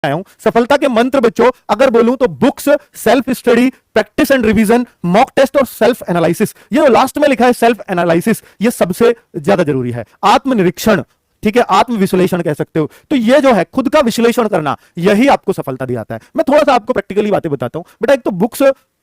आया हूं। सफलता के मंत्र बच्चों अगर बोलूं तो books, self study, practice and revision, mock test और सेल्फ एनालिसिस। ये लास्ट में लिखा है सेल्फ एनालिसिस, ये सबसे ज्यादा जरूरी है। आत्मनिरीक्षण, ठीक है, आत्म विश्लेषण कह सकते हो। तो ये जो है खुद का विश्लेषण करना, यही आपको सफलता दिलाता है। मैं थोड़ा सा आपको प्रैक्टिकली बातें बताता हूं बेटा। एक तो बुक्स,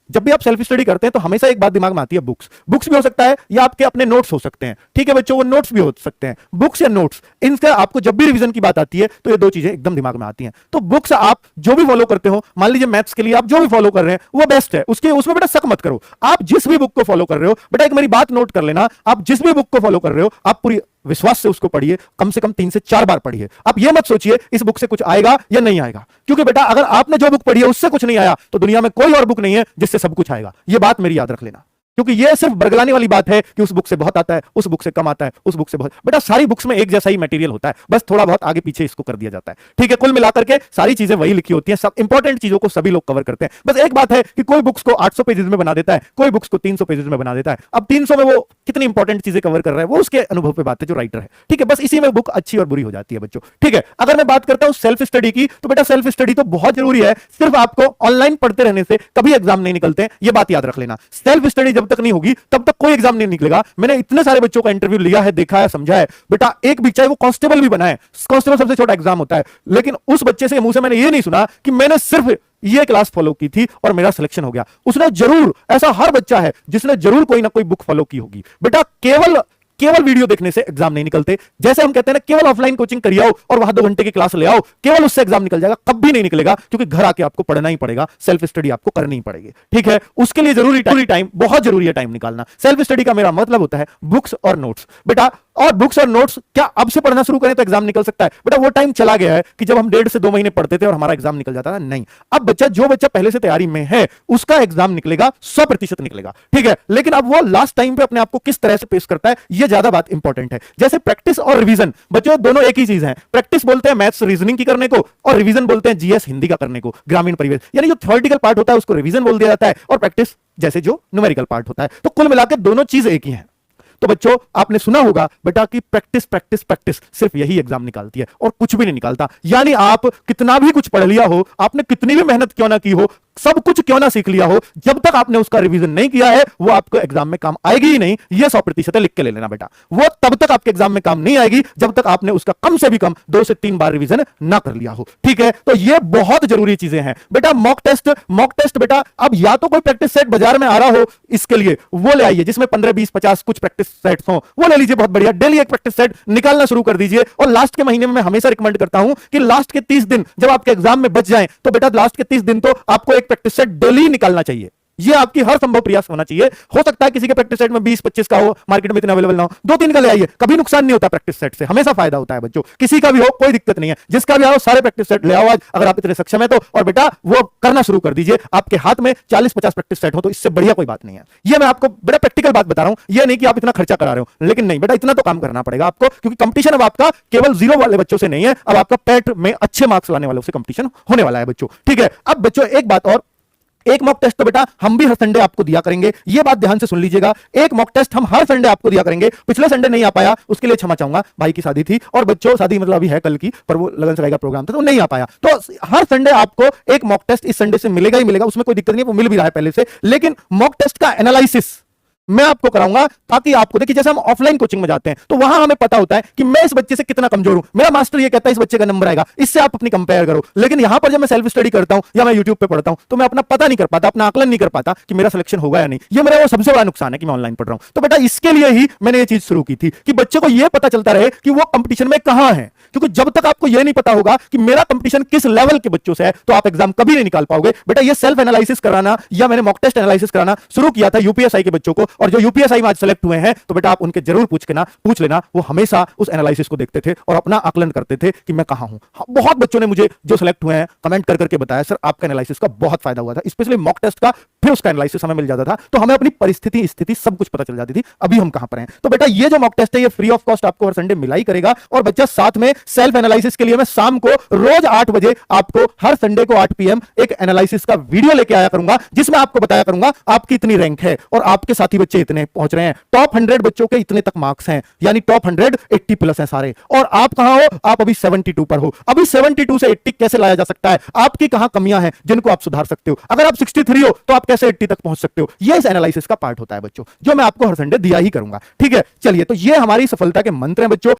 जब भी आप सेल्फ स्टडी करते हैं तो हमेशा एक बात दिमाग में आती है, बुक्स भी हो सकता है या आपके अपने नोट्स हो सकते हैं, ठीक है बच्चों, वो नोट्स भी हो सकते हैं, बुक्स या नोट्स। इनका आपको जब भी रिवीजन की बात आती है तो ये दो चीजें एकदम दिमाग में आती हैं। तो बुक्स आप जो भी फॉलो करते हो, मान लीजिए मैथ्स के लिए आप जो भी फॉलो कर रहे हैं वो बेस्ट है, उसमें बेटा शक मत करो। आप जिस भी बुक को फॉलो कर रहे हो बेटा, एक मेरी बात नोट कर लेना, आप जिस भी बुक को फॉलो कर रहे हो आप पूरी विश्वास से उसको पढ़िए, कम से कम 3 से 4 बार पढ़िए। आप ये मत सोचिए इस बुक से कुछ आएगा या नहीं आएगा, क्योंकि बेटा अगर आपने जो बुक पढ़ी है उससे कुछ नहीं आया तो दुनिया में कोई और बुक नहीं है जिससे सब कुछ आएगा। ये बात मेरी याद रख लेना, क्योंकि ये सिर्फ बरगलाने वाली बात है कि उस बुक से बहुत आता है, उस बुक से कम आता है, उस बुक से बहुत। बेटा सारी बुक्स में एक जैसा ही मटेरियल होता है, बस थोड़ा बहुत आगे पीछे इसको कर दिया जाता है, ठीक है। कुल मिलाकर के सारी चीजें वही लिखी होती हैं, सब इंपॉर्टेंट चीजों को सभी लोग कवर करते हैं। बस एक बात है कि कोई बुक्स को 800 पेजेस में बना देता है, कोई बुक्स को 300 पेजेस में बना देता है। अब 300 में वो कितनी इंपॉर्टेंट चीजें कवर कर रहा है वो उसके अनुभव पे बात है जो राइटर है, ठीक है। बस इसी में बुक अच्छी और बुरी हो जाती है बच्चों, ठीक है। अगर मैं बात करता हूं सेल्फ स्टडी की, तो बेटा सेल्फ स्टडी तो बहुत जरूरी है। सिर्फ आपको ऑनलाइन पढ़ते रहने से कभी एग्जाम नहीं निकलते, ये बात याद रख लेना। सेल्फ स्टडी जब तक नहीं होगी तब तक कोई एग्जाम नहीं निकलेगा। मैंने इतने सारे बच्चों का इंटरव्यू लिया है, देखा है, समझा है बेटा। एक भी चाहे वो कांस्टेबल भी बना है, कांस्टेबल सबसे छोटा एग्जाम होता है, लेकिन उस बच्चे से मुंह से मैंने ये नहीं सुना कि मैंने सिर्फ ये क्लास फॉलो की थी और मेरा सिलेक्शन हो गया। उसने जरूर, ऐसा हर बच्चा है जिसने जरूर कोई ना कोई बुक फॉलो की होगी। बेटा केवल वीडियो देखने से एग्जाम नहीं निकलते। जैसे हम कहते हैं ना, केवल ऑफलाइन कोचिंग करिए आओ और वहां 2 घंटे की क्लास ले आओ, केवल उससे एग्जाम निकल जाएगा, कभी नहीं निकलेगा, क्योंकि घर आके आपको पढ़ना ही पड़ेगा, सेल्फ स्टडी आपको करनी ही पड़ेगी, ठीक है। उसके लिए जरूरी टाइम, बहुत जरूरी है टाइम निकालना। सेल्फ स्टडी का मेरा मतलब होता है बुक्स और नोट्स बेटा। और बुक्स और नोट्स क्या अब से पढ़ना शुरू करें तो एग्जाम निकल सकता है? बेटा वो टाइम चला गया है कि जब हम 1.5 से 2 महीने पढ़ते थे और हमारा एग्जाम निकल जाता था। नहीं, अब जो बच्चा पहले से तैयारी में है उसका एग्जाम निकलेगा, 100% निकलेगा, ठीक है। लेकिन अब वो लास्ट टाइम पे अपने आप को किस तरह से पेश करता है, ये ज्यादा बात इंपॉर्टेंट है। जैसे प्रैक्टिस और रिवीजन बच्चों दोनों एक ही चीज है। प्रैक्टिस बोलते हैं मैथ्स रीजनिंग की करने को, और रिवीजन बोलते हैं जीएस हिंदी का करने को, ग्रामीण परिवेश। यानी जो थ्योरेटिकल पार्ट होता है उसको रिवीजन बोल दिया जाता है, और प्रैक्टिस जैसे जो न्यूमेरिकल पार्ट होता है। तो कुल मिलाकर दोनों चीज एक ही है। तो बच्चों आपने सुना होगा बेटा कि प्रैक्टिस प्रैक्टिस प्रैक्टिस, सिर्फ यही एग्जाम निकालती है और कुछ भी नहीं निकालता। यानी आप कितना भी कुछ पढ़ लिया हो, आपने कितनी भी मेहनत क्यों ना की हो, सब कुछ क्यों ना सीख लिया हो, जब तक आपने उसका रिवीजन नहीं किया है वो आपको एग्जाम में काम आएगी ही नहीं। ये 100% है, लिख के ले लेना बेटा। वो तब तक आपके एग्जाम में काम नहीं आएगी जब तक आपने उसका कम से भी कम 2 से 3 बार रिवीजन ना कर लिया हो, ठीक है। तो ये बहुत जरूरी चीजें हैं बेटा। मॉक टेस्ट बेटा, अब या तो कोई प्रैक्टिस सेट बाजार में आ रहा हो, इसके लिए वो ले आइए जिसमें 15, 20, 50 कुछ प्रैक्टिस सेट्स हो, वो ले लीजिए, बहुत बढ़िया। डेली एक प्रैक्टिस सेट निकालना शुरू कर दीजिए। और लास्ट के महीने में मैं हमेशा रिकमेंड करता हूं कि लास्ट के 30 दिन जब आपके एग्जाम में बच जाएं, तो बेटा लास्ट के 30 दिन तो आपको एक प्रैक्टिस सेट डेली निकालना चाहिए। ये आपकी हर संभव प्रयास होना चाहिए। हो सकता है किसी के प्रैक्टिस सेट में 20-25 का हो, मार्केट में इतना अवेलेबल ना हो, 2-3 का ले आइए, कभी नुकसान नहीं होता प्रैक्टिस सेट से, हमेशा फायदा होता है बच्चों। किसी का भी हो कोई दिक्कत नहीं है, जिसका भी आओ सारे प्रैक्टिस सेट ले आओ आज, अगर आप इतने सक्षम है तो। और बेटा वो करना शुरू कर दीजिए। आपके हाथ में 40-50 प्रैक्टिस सेट हो तो इससे बढ़िया कोई बात नहीं है। ये मैं आपको बेटा प्रैक्टिकल बात बता रहा हूं, ये नहीं कि आप इतना खर्चा करा रहे हो, लेकिन नहीं बेटा इतना तो काम करना पड़ेगा आपको, क्योंकि कंपटीशन अब आपका केवल 0 वाले बच्चों से नहीं है, अब आपका पेट में अच्छे मार्क्स लाने वालों से कंपटीशन होने वाला है बच्चों, ठीक है। अब बच्चों एक बात और, एक मॉक टेस्ट तो बेटा हम भी हर संडे आपको दिया करेंगे, ये बात ध्यान से सुन लीजिएगा। एक मॉक टेस्ट हम हर संडे आपको दिया करेंगे। पिछले संडे नहीं आ पाया, उसके लिए क्षमा चाहूंगा, भाई की शादी थी, और बच्चों शादी मतलब अभी है कल की, पर वो लगन सगाई का प्रोग्राम था तो नहीं आ पाया। तो हर संडे आपको एक मॉक टेस्ट इस संडे से मिलेगा ही मिलेगा, उसमें कोई दिक्कत नहीं है, वो मिल भी रहा है पहले से। लेकिन मॉक टेस्ट का एनालिसिस मैं आपको कराऊंगा, ताकि आपको देखिए, जैसे हम ऑफलाइन कोचिंग में जाते हैं तो वहां हमें पता होता है कि मैं इस बच्चे से कितना कमजोर हूं, मेरा मास्टर ये कहता है इस बच्चे का नंबर आएगा, इससे आप अपनी कंपेयर करो। लेकिन यहां पर जब मैं सेल्फ स्टडी करता हूं या मैं यूट्यूब पे पढ़ता हूं तो मैं अपना पता नहीं कर पाता, अपना आकलन नहीं कर पाता कि मेरा सिलेक्शन होगा या नहीं। ये मेरा वो सबसे बड़ा नुकसान है कि मैं ऑनलाइन पढ़ रहा हूं। तो बेटा इसके लिए ही मैंने ये चीज शुरू की थी कि बच्चे को यह पता चलता रहे कि वो कंपटीशन में कहां है, क्योंकि जब तक आपको यह नहीं पता होगा कि मेरा कंपटीशन किस लेवल के बच्चों से है तो आप एग्जाम कभी नहीं निकाल पाओगे। बेटा ये सेल्फ एनालिसिस कराना, या मैंने मॉक टेस्ट एनालिसिस कराना शुरू किया था यूपीएसआई के बच्चों को, और जो यूपीएसआई में आज सेलेक्ट हुए हैं तो बेटा आप उनके जरूर पूछ लेना, वो हमेशा उस एनालिसिस को देखते थे और अपना आकलन करते थे कि मैं कहां हूं। बहुत बच्चों ने मुझे जो सेलेक्ट हुए हैं कमेंट कर करके बताया, सर आपका एनालिसिस का बहुत फायदा हुआ था, स्पेशली मॉक टेस्ट का, फिर उसका एनालिसिस हमें मिल जाता था तो हमें अपनी परिस्थिति स्थिति सब कुछ पता चल जाती थी, अभी हम कहां पर हैं। तो बेटा ये जो मॉक टेस्ट है ये फ्री ऑफ कॉस्ट आपको हर संडे मिला ही करेगा। और बच्चा साथ में सेल्फ एनालिसिस के लिए मैं शाम को रोज 8 बजे आपको हर संडे को 8 PM एक एनालिसिस का वीडियो लेके आया करूंगा, जिसमें आपको बताया करूंगा आपकी इतनी रैंक है और आपके साथी बच्चे इतने पहुंच रहे हैं, टॉप 100 बच्चों के इतने तक मार्क्स हैं, यानी टॉप 100 80 प्लस हैं सारे, और आप कहां हो? आप अभी 72 पर हो। अभी 72 से 80 कैसे लाया जा सकता है? आपकी कहां कमियां हैं जिनको आप सुधार सकते हो? अगर आप 63 हो तो आप कैसे 80 तक पहुंच सकते हो? ये इस एनालिसिस का पार्ट होता है बच्चों, जो मैं आपको हर संडे दिया ही करूंगा। ठीक है, चलिए, तो ये हमारी सफलता के मंत्र हैं बच्चों।